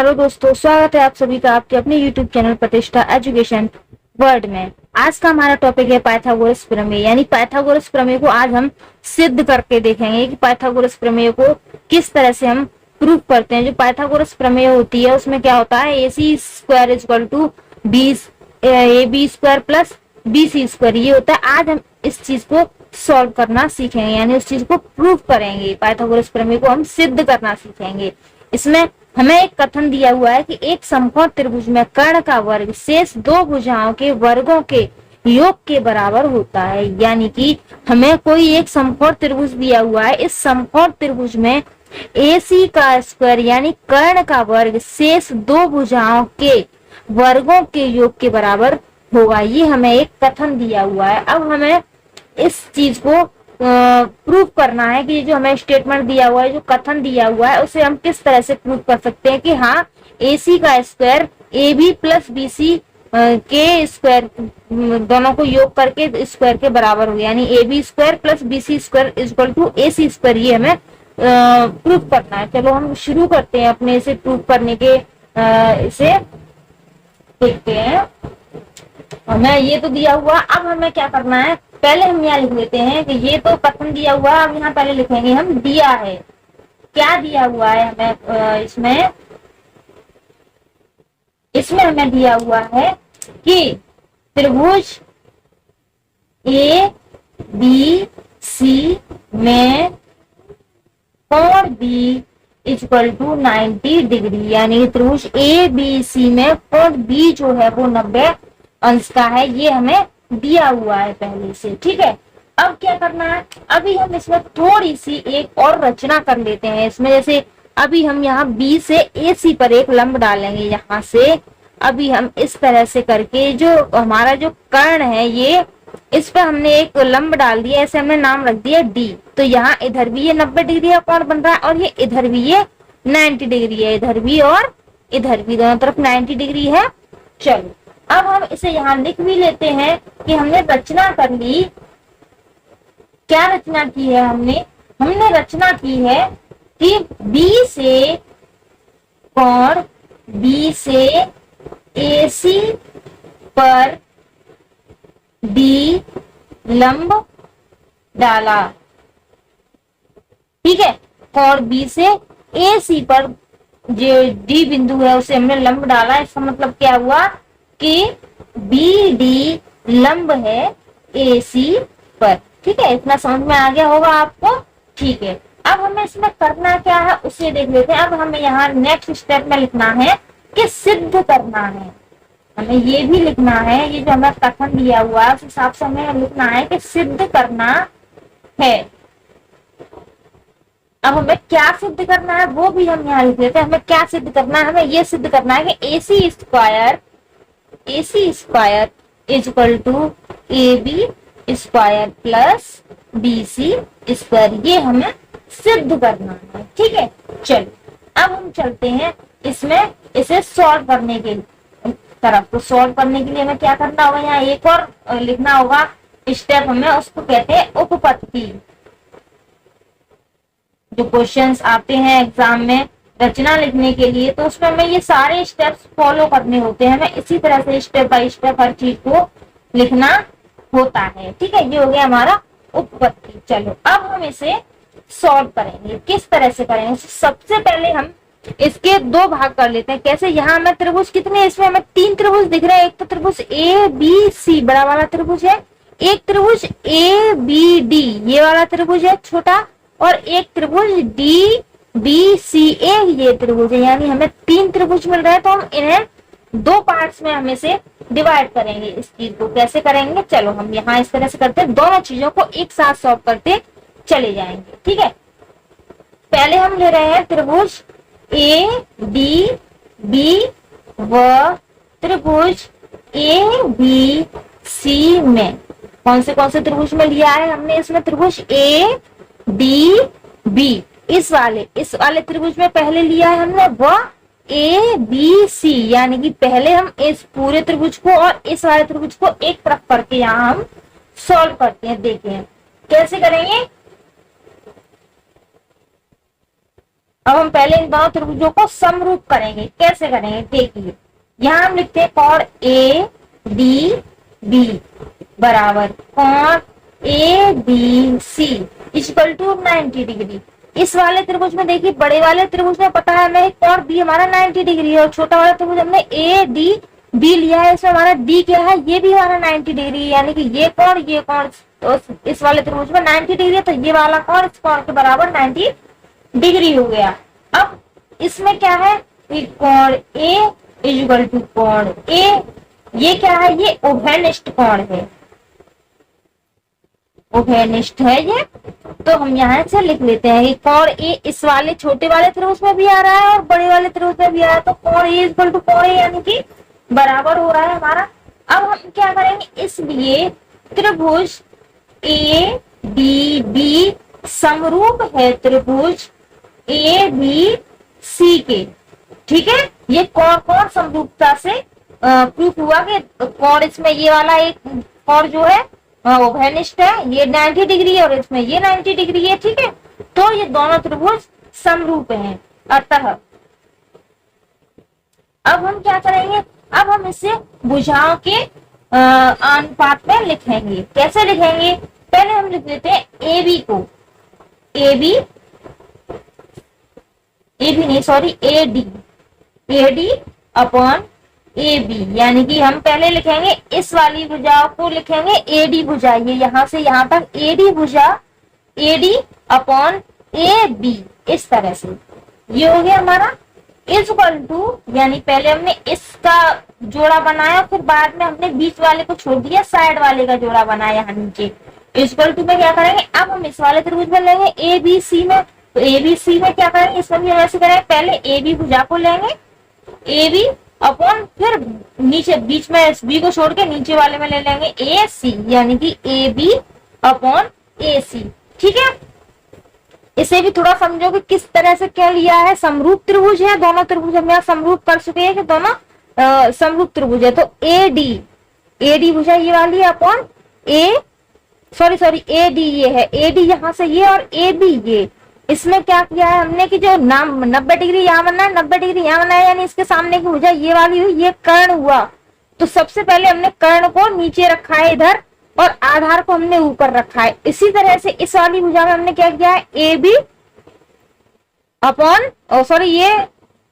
Hello दोस्तों, स्वागत है आप सभी का आपके अपने YouTube चैनल प्रतिष्ठा एजुकेशन वर्ल्ड में। आज का हमारा टॉपिक है पाइथागोरस प्रमेय, यानी पाइथागोरस प्रमेय को आज हम सिद्ध करके देखेंगे कि पाइथागोरस प्रमेय को किस तरह से हम प्रूफ करते हैं। जो पाइथागोरस प्रमेय होती है उसमें क्या होता है, AC square equal to AB square plus BC square, ये होता है। आज हम इस चीज को सॉल्व करना सीखेंगे, यानी उस चीज को प्रूफ करेंगे। पाइथागोरस प्रमेय को हम सिद्ध करना सीखेंगे। इसमें हमें एक कथन दिया हुआ है कि एक समकोण त्रिभुज में कर्ण का वर्ग शेष दो भुजाओं के वर्गों के योग के बराबर होता है। यानी कि हमें कोई एक समकोण त्रिभुज दिया हुआ है, इस समकोण त्रिभुज में AC का स्क्वायर यानी कर्ण का वर्ग शेष दो भुजाओं के वर्गों के योग के बराबर होगा। ये हमें एक कथन दिया हुआ है। अब हमें इस चीज को प्रूफ करना है कि जो हमें स्टेटमेंट दिया हुआ है, जो कथन दिया हुआ है, उसे हम किस तरह से प्रूफ कर सकते हैं कि हाँ, AC का स्क्वायर AB प्लस BC के स्क्वायर दोनों को योग करके स्क्वायर के बराबर हो, यानी AB square plus BC square equal to AC square. ये हमें प्रूफ करना है। चलो हम शुरू करते हैं अपने इसे प्रूफ करने के। इसे देखते हैं। हमें ये तो दिया हुआ, अब हमें क्या करना है, पहले हम यहाँ लिख लेते हैं कि ये तो कथन दिया हुआ है। अब यहाँ पहले लिखेंगे हम दिया है, क्या दिया हुआ है हमें। इसमें हमें दिया हुआ है कि त्रिभुज ABC में कोण B इक्वल टू 90 डिग्री, यानी त्रिभुज ABC में कोण B जो है वो 90 अंश का है। ये हमें दिया हुआ है पहले से, ठीक है। अब क्या करना है, अभी हम इसमें थोड़ी सी एक और रचना कर लेते हैं। इसमें जैसे अभी हम यहाँ B से AC पर एक लंब डालेंगे। यहाँ से अभी हम इस तरह से करके जो हमारा जो कर्ण है, ये इस पर हमने एक लंब डाल दिया, ऐसे हमने नाम रख दिया D। तो यहाँ इधर भी ये 90 डिग्री का कोण बन रहा है और ये इधर भी ये 90 डिग्री है, इधर भी और इधर भी, दोनों तरफ 90 डिग्री है। चलो अब हम इसे यहाँ लिख भी लेते हैं कि हमने रचना कर ली। क्या रचना की है हमने रचना की है कि B से कोण B से AC पर D लंब डाला, ठीक है। कोण B से AC पर जो D बिंदु है उसे हमने लंब डाला। इसका मतलब क्या हुआ कि BD लंब है AC पर, ठीक है। इतना समझ में आ गया होगा आपको, ठीक है। अब हमें इसमें करना क्या है उसे देख लेते हैं। अब हमें यहाँ नेक्स्ट स्टेप में लिखना है कि सिद्ध करना है। हमें ये भी लिखना है, ये जो हमें कथन दिया हुआ है उस हिसाब से हमें लिखना है कि सिद्ध करना है। अब हमें क्या सिद्ध करना है वो भी हम यहाँ लिख लेते हैं। हमें क्या सिद्ध करना है, हमें ये सिद्ध करना है कि AC square equal to AB square plus BC square, ये हमें सिद्ध करना है, ठीक है। चलो अब हम चलते हैं इसमें इसे सॉल्व करने के तरफ। तो सॉल्व करने के लिए हमें क्या करना होगा, यहाँ एक और लिखना होगा स्टेप, हमें उसको कहते हैं उपपत्ति। जो क्वेश्चंस आते हैं एग्जाम में रचना लिखने के लिए, तो उसमें हमें ये सारे स्टेप्स फॉलो करने होते हैं। हमें इसी तरह से स्टेप बाय स्टेप हर चीज को लिखना होता है, ठीक है। ये हो गया हमारा उपपत्ति। चलो अब हम इसे सॉल्व करेंगे। किस तरह से करेंगे, सबसे पहले हम इसके दो भाग कर लेते हैं। कैसे, यहाँ हमें त्रिभुज कितने, इसमें हमें 3 त्रिभुज दिख रहे हैं। एक तो त्रिभुज ABC बड़ा वाला त्रिभुज है, एक त्रिभुज ABD ये वाला त्रिभुज है छोटा, और एक त्रिभुज DBCA ये त्रिभुज है। यानी हमें 3 त्रिभुज मिल रहे हैं, तो हम इन्हें 2 पार्ट्स में हम इसे डिवाइड करेंगे। इस चीज को कैसे करेंगे, चलो हम यहाँ इस तरह से करते हैं, दोनों चीजों को एक साथ सॉल्व करते चले जाएंगे, ठीक है। पहले हम ले रहे हैं त्रिभुज ADB व त्रिभुज ABC में। कौन से त्रिभुज में लिया है हमने, इसमें त्रिभुज ADB इस वाले त्रिभुज में पहले लिया है हमने, वो ABC, यानी कि पहले हम इस पूरे त्रिभुज को और इस वाले त्रिभुज को एक तरफ करके यहाँ हम सॉल्व करते हैं। देखिए कैसे करेंगे, अब हम पहले इन दोनों त्रिभुजों को समरूप करेंगे। कैसे करेंगे देखिए, यहाँ हम लिखते हैं कोण ए डी बी बराबर कोण A B C equal to 90 degree. इस वाले त्रिभुज में देखिए, बड़े वाले त्रिभुज में पता है हमें कोण बी हमारा 90 डिग्री है, और छोटा वाला त्रिभुज हमने ए डी बी लिया है, इसमें हमारा डी क्या है, ये भी हमारा 90 डिग्री है, यानी कि ये कोण तो इस वाले त्रिभुज में 90 डिग्री है, तो ये वाला कोण इस कोण के बराबर 90 डिग्री हो गया। अब इसमें क्या है, कोण ए इक्वल टू कोण ए, ये क्या है, ये उभयनिष्ठ कोण है, उभयनिष्ठ है ये। तो हम यहाँ से लिख लेते हैं कि कोण ए इस वाले छोटे वाले त्रिभुज में भी आ रहा है और बड़े वाले त्रिभुज में भी आ रहा है, तो कोण ए इक्वल टू कोण ए यानी कि बराबर हो रहा है हमारा। अब हम क्या करेंगे, इसलिए त्रिभुज ए डी बी समरूप है त्रिभुज ए बी सी के। ठीक है, ये कोण समरूपता से प्रूफ हुआ कि कोण इसमें ये वाला एक कोण जो है उभयनिष्ठ है, ये 90 डिग्री है और इसमें ये 90 डिग्री है। ठीक है, तो ये दोनों त्रिभुज समरूप हैं। अतः अब हम क्या करेंगे, अब हम इसे भुजाओं के अनुपात में लिखेंगे। कैसे लिखेंगे, पहले हम लिख लेते हैं ए बी को, ए बी नहीं sorry A D upon A B, यानी कि हम पहले लिखेंगे इस वाली भुजा को लिखेंगे ए डी भुजा, ये यहाँ से यहाँ तक ए डी भुजा, A D upon A B, इस तरह से ये हो गया हमारा इक्वल टू, यानी पहले हमने इसका जोड़ा बनाया, फिर बाद में हमने बीच वाले को छोड़ दिया, साइड वाले का जोड़ा बनाया यहाँ नीचे। इक्वल टू में क्या करेंगे, अब हम इस वाले त्रिभुज में लेंगे ए बी सी में, तो ए बी सी में क्या करेंगे, इसमें भी हम ऐसे करेंगे, पहले ए बी भुजा को लेंगे ए बी अपॉन, फिर नीचे बीच में बी को छोड़ के नीचे वाले में ले लेंगे ए सी, यानी कि ए बी अपॉन ए सी। ठीक है, इसे भी थोड़ा समझो कि किस तरह से क्या लिया है, समरूप त्रिभुज है, दोनों त्रिभुज हम यहाँ समरूप कर चुके हैं कि दोनों समरूप त्रिभुज है। तो ए डी भुजा ये वाली है अपॉन ए ए डी ये है, ए डी यहाँ से ये और ए बी ये, इसमें क्या किया है हमने कि जो नाम 90 डिग्री यहाँ बनना है, 90 डिग्री यहाँ बनना है, यानी इसके सामने की भुजा ये वाली हुई, ये कर्ण हुआ। तो सबसे पहले हमने कर्ण को नीचे रखा है इधर और आधार को हमने ऊपर रखा है। इसी तरह से इस वाली भुजा में हमने क्या किया है, ए बी अपॉन ये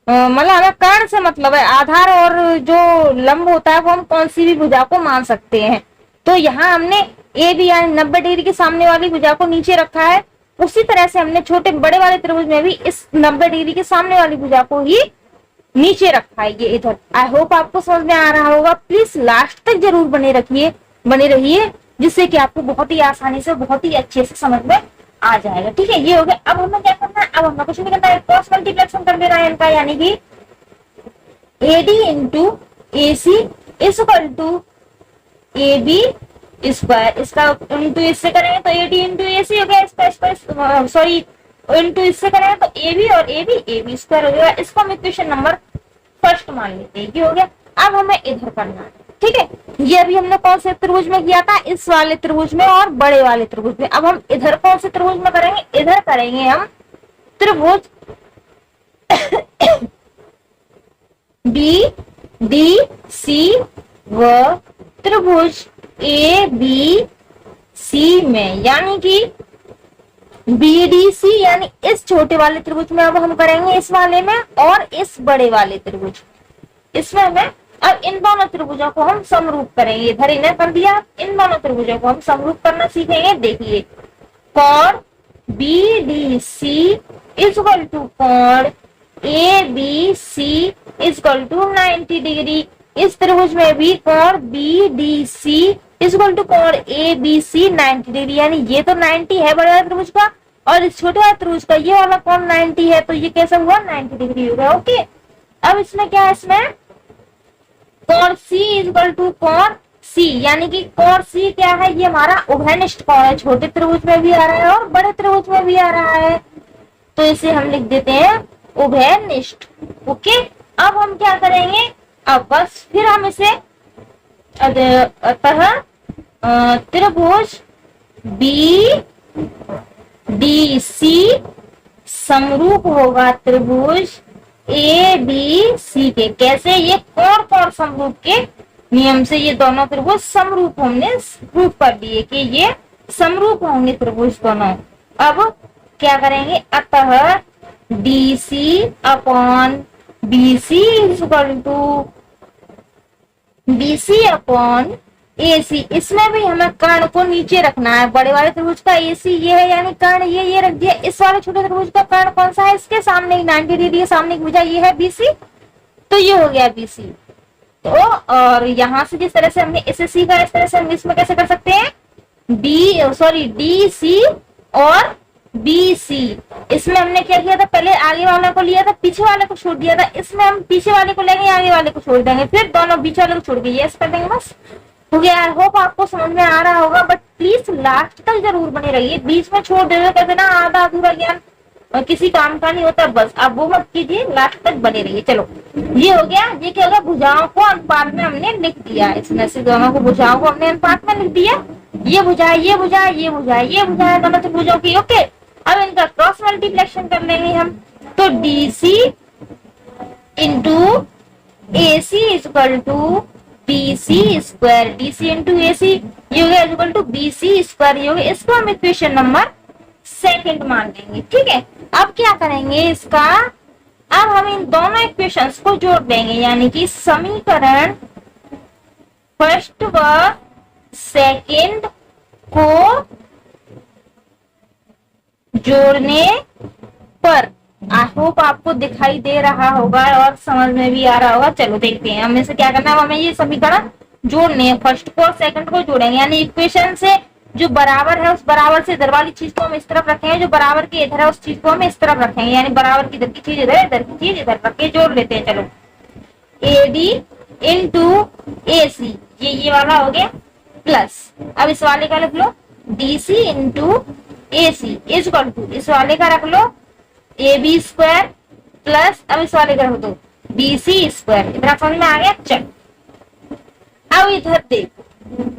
मतलब हमें कर्ण से मतलब है, आधार और जो लंब होता है वो हम कौन सी भी भुजा को मान सकते हैं। तो यहाँ हमने ए बी यानी 90 डिग्री के सामने वाली भुजा को नीचे रखा है, उसी तरह से हमने छोटे बड़े वाले त्रिभुज में भी इस 90 डिग्री के सामने वाली भुजा को ही नीचे रखा है, ये इधर। आई होप आपको समझ में आ रहा होगा। प्लीज लास्ट तक जरूर बने रहिए, जिससे कि आपको बहुत ही आसानी से बहुत ही अच्छे से समझ में आ जाएगा। ठीक है, ये हो गया। अब हमें क्या करना है, अब हमें कुछ नहीं करना है, क्रॉस मल्टीप्लेक्शन कर देना है इनका, यानी कि A D into A C equal to A B square, इसका इंटू इससे करेंगे तो ए डी इंटू ए सी हो गया, इसका सॉरी इंटू इससे करेंगे तो ए बी और ए बी स्क्वायर हो गया। इसको हम इक्वेशन नंबर फर्स्ट मान लेते हैं, ये हो गया। अब हमें इधर करना है, ठीक है, ये अभी हमने कौन से त्रिभुज में किया था, इस वाले त्रिभुज में और बड़े वाले त्रिभुज में। अब हम इधर कौन से त्रिभुज में करेंगे, इधर करेंगे हम त्रिभुज बी डी सी व त्रिभुज ए बी सी में, यानी कि बी डी सी, यानी इस छोटे वाले त्रिभुज में अब हम करेंगे इस वाले में, और इस बड़े वाले त्रिभुज इसमें हमें अब इन दोनों त्रिभुजों को हम समरूप करेंगे। इधर इन्हें कर दिया, इन दोनों त्रिभुजों को हम समरूप करना सीखेंगे। देखिए, कोण B D C equal to कोण A B C equal to 90 degree. इस त्रिभुज में भी कोण B D C equal to कोण ए बी सी 90 डिग्री, यानी ये तो 90 है बड़े वाले त्रिभुज का, और इस छोटे वाले त्रिभुज का ये वाला कोण 90 है, तो ये कैसा हुआ, 90 डिग्री हो गया। ओके, अब इसमें क्या है, इसमें कोण सी इक्वल टू कोण सी, यानी कि कोण सी क्या है, ये हमारा उभयनिष्ठ कोण है, छोटे त्रिभुज में भी आ रहा है और बड़े त्रिभुज में भी आ रहा है, तो इसे हम लिख देते हैं उभयनिष्ठ। ओके, अब हम क्या करेंगे, अब बस फिर हम इसे अतः त्रिभुज बी डी सी समरूप होगा त्रिभुज ए बी सी के। कैसे? ये कौन कौन समरूप के नियम से ये दोनों त्रिभुज समरूप हमने प्रूव कर दिए कि ये समरूप होंगे त्रिभुज दोनों। अब क्या करेंगे? अतः D C upon B C equal to B C upon A C. इसमें भी हमें कर्ण को नीचे रखना है। बड़े वाले त्रिभुज का ए सी ये है, यानी कर्ण ये रख दिया। इस वाले छोटे त्रिभुज का कर्ण कौन सा है? इसके सामने ही 90 डिग्री के सामने की भुजा ये है बी सी, तो ये हो गया बी सी। तो और यहां से जिस तरह से हमने इसे सीखा, इस तरह से हम इसमें कैसे कर सकते हैं? डी सी और बी सी। इसमें हमने क्या किया था? पहले आगे वाले को लिया था, पीछे वाले को छोड़ दिया था। इसमें हम पीछे वाले को लेंगे, आगे वाले को छोड़ देंगे, फिर दोनों बीच वाले को छोड़ के यस कर देंगे। बस हो गया। आई होप आपको समझ में आ रहा होगा, बट प्लीज लास्ट तक जरूर बने रहिए। बीच में छोड़ देते कहते ना आधा अधूरा ज्ञान और किसी काम का नहीं होता, बस आप वो मत कीजिए, लास्ट तक बने रहिए। चलो ये हो गया। ये क्या होगा? भुजाओं को अनुपात में हमने लिख दिया। इसमें से दोनों को भुजाओं को हमने अनुपात में लिख दिया। ये भुजा ये भुजा ये भुजा ये भुजा दोनों त्रिभुजों की। ओके, अब इनका क्रॉस मल्टीप्लिकेशन कर लेंगे हम। तो D C into A C equal to B C square, D C into A C ये हो गया equal to B C square. ये हो गया। इसको हम इक्वेशन नंबर सेकंड मान लेंगे। ठीक है, अब क्या करेंगे इसका? अब हम इन दोनों इक्वेशंस को जोड़ देंगे, यानी कि समीकरण फर्स्ट व सेकंड को जोड़ने पर आई होप आपको दिखाई दे रहा होगा और समझ में भी आ रहा होगा। चलो देखते हैं हमें से क्या करना है। हमें ये समीकरण जोड़ने हैं, फर्स्ट को और सेकंड को जोड़ेंगे, यानी इक्वेशन से जो बराबर है उस बराबर से इधर वाली चीज को हम इस तरफ रखेंगे, जो बराबर की इधर है उस चीज को हम इस तरफ रखेंगे, यानी बराबर की इधर की चीज इधर, इधर की चीज इधर रख के जोड़ लेते हैं। चलो ए डी इंटू ए सी ये वाला हो गया प्लस। अब इस वाले का लिख लो D C into A C equal to इस वाले का रख लो ए बी स्क्वायर प्लस। अब इस वाले का रख दो बी सी स्क्वायर। इधर समझ में आ गया? चल अब इधर देखो,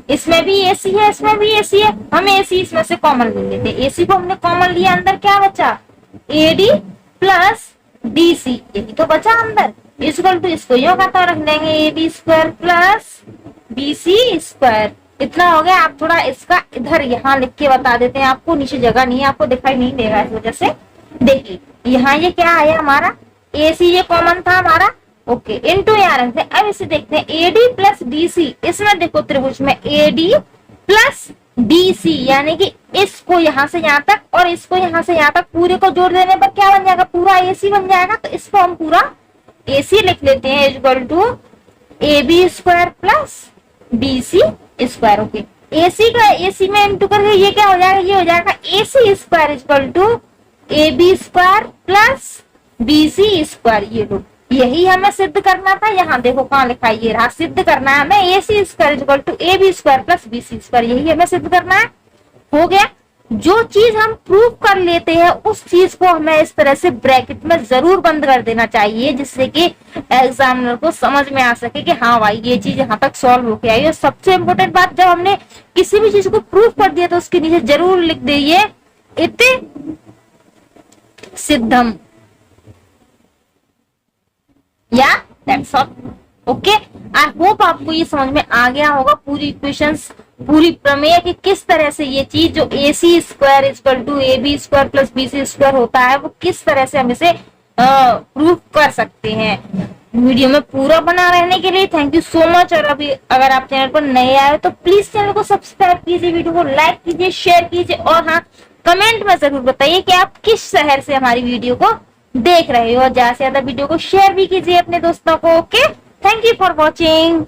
इसमें भी एसी है, इसमें भी एसी है। हम एसी इसमें से कॉमन ले लेते हैं। एसी को हमने कॉमन लिया, अंदर क्या बचा? एडी प्लस डी सी, यही तो बचा अंदर। इक्वल टू इसको यो का रख लेंगे A B square plus B C square. इतना हो गया। आप थोड़ा इसका इधर यहाँ लिख के बता देते हैं, आपको नीचे जगह नहीं है, आपको दिखाई नहीं देगा इस वजह से। देखिए यहाँ ये क्या आया हमारा? ए सी ये कॉमन था हमारा। ओके, इनटू यहाँ रखते हैं। अब इसे देखते हैं एडी प्लस डी सी। इसमें देखो त्रिभुज में एडी प्लस डी सी, यानी कि इसको यहाँ से यहाँ तक और इसको यहाँ से यहाँ तक पूरे को जोड़ देने पर क्या बन जाएगा? पूरा एसी बन जाएगा। तो इसको हम पूरा एसी लिख लेते हैं equal to A B square plus B C square. Okay, AC का एसी में इंटू करके ये क्या हो जाएगा? ये हो जाएगा AC square equal to A B square plus B C square. ये लो, यही हमें सिद्ध करना था। यहाँ देखो कहाँ लिखा है, ये रहा। सिद्ध करना है हमें A C square equal to A B square plus B C square, यही हमें सिद्ध करना है। हो गया। जो चीज हम प्रूव कर लेते हैं उस चीज को हमें इस तरह से ब्रैकेट में जरूर बंद कर देना चाहिए, जिससे कि एग्जामिनर को समझ में आ सके कि हाँ भाई ये चीज यहाँ तक सॉल्व होके आई है। सबसे इम्पोर्टेंट बात, जब हमने किसी भी चीज को प्रूव कर दिया तो उसके नीचे जरूर लिख दीजिए इति सिद्धम, या that's all. Okay, I hope आपको ये समझ में आ गया होगा पूरी इक्वेशंस, पूरी प्रमेय की किस तरह से ये चीज जो A C square equal to A B square plus B C square होता है वो किस तरह से हम इसे प्रूव कर सकते हैं। वीडियो में पूरा बना रहने के लिए थैंक यू सो मच। और अभी अगर आप चैनल पर नए आए तो प्लीज चैनल को सब्सक्राइब कीजिए, वीडियो को लाइक कीजिए, शेयर कीजिए और हाँ कमेंट में जरूर बताइए कि आप किस शहर से हमारी वीडियो को देख रहे हो। और ज्यादा से ज्यादा वीडियो को शेयर भी कीजिए अपने दोस्तों को। Okay, thank you for watching.